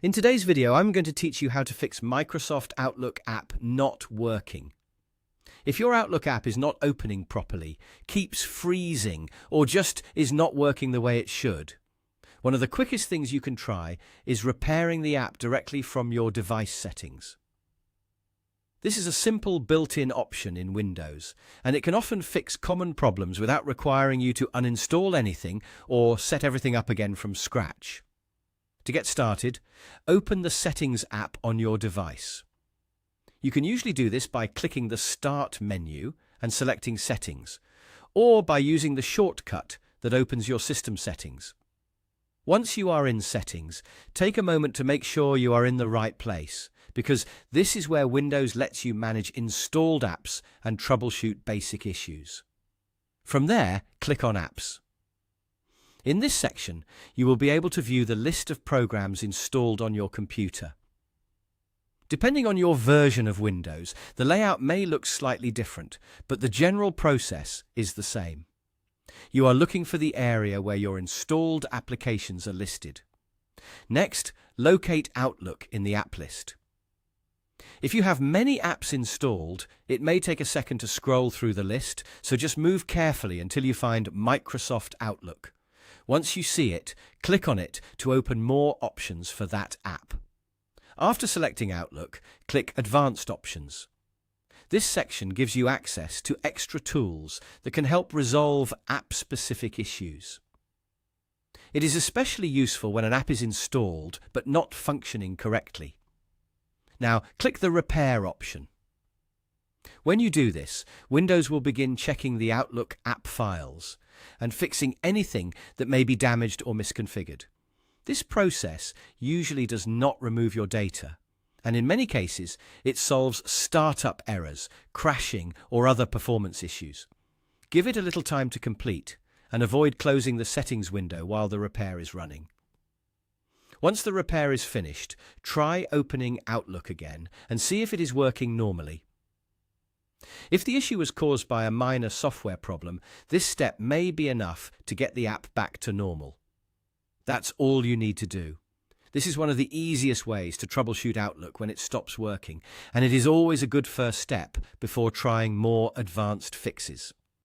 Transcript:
In today's video, I'm going to teach you how to fix Microsoft Outlook app not working. If your Outlook app is not opening properly, keeps freezing, or just is not working the way it should, one of the quickest things you can try is repairing the app directly from your device settings. This is a simple built-in option in Windows, and it can often fix common problems without requiring you to uninstall anything or set everything up again from scratch. To get started, open the Settings app on your device. You can usually do this by clicking the Start menu and selecting Settings, or by using the shortcut that opens your system settings. Once you are in Settings, take a moment to make sure you are in the right place, because this is where Windows lets you manage installed apps and troubleshoot basic issues. From there, click on Apps. In this section, you will be able to view the list of programs installed on your computer. Depending on your version of Windows, the layout may look slightly different, but the general process is the same. You are looking for the area where your installed applications are listed. Next, locate Outlook in the app list. If you have many apps installed, it may take a second to scroll through the list, so just move carefully until you find Microsoft Outlook. Once you see it, click on it to open more options for that app. After selecting Outlook, click Advanced Options. This section gives you access to extra tools that can help resolve app-specific issues. It is especially useful when an app is installed but not functioning correctly. Now, click the Repair option. When you do this, Windows will begin checking the Outlook app files and fixing anything that may be damaged or misconfigured. This process usually does not remove your data, and in many cases, it solves startup errors, crashing, or other performance issues. Give it a little time to complete, and avoid closing the settings window while the repair is running. Once the repair is finished, try opening Outlook again and see if it is working normally. If the issue was caused by a minor software problem, this step may be enough to get the app back to normal. That's all you need to do. This is one of the easiest ways to troubleshoot Outlook when it stops working, and it is always a good first step before trying more advanced fixes.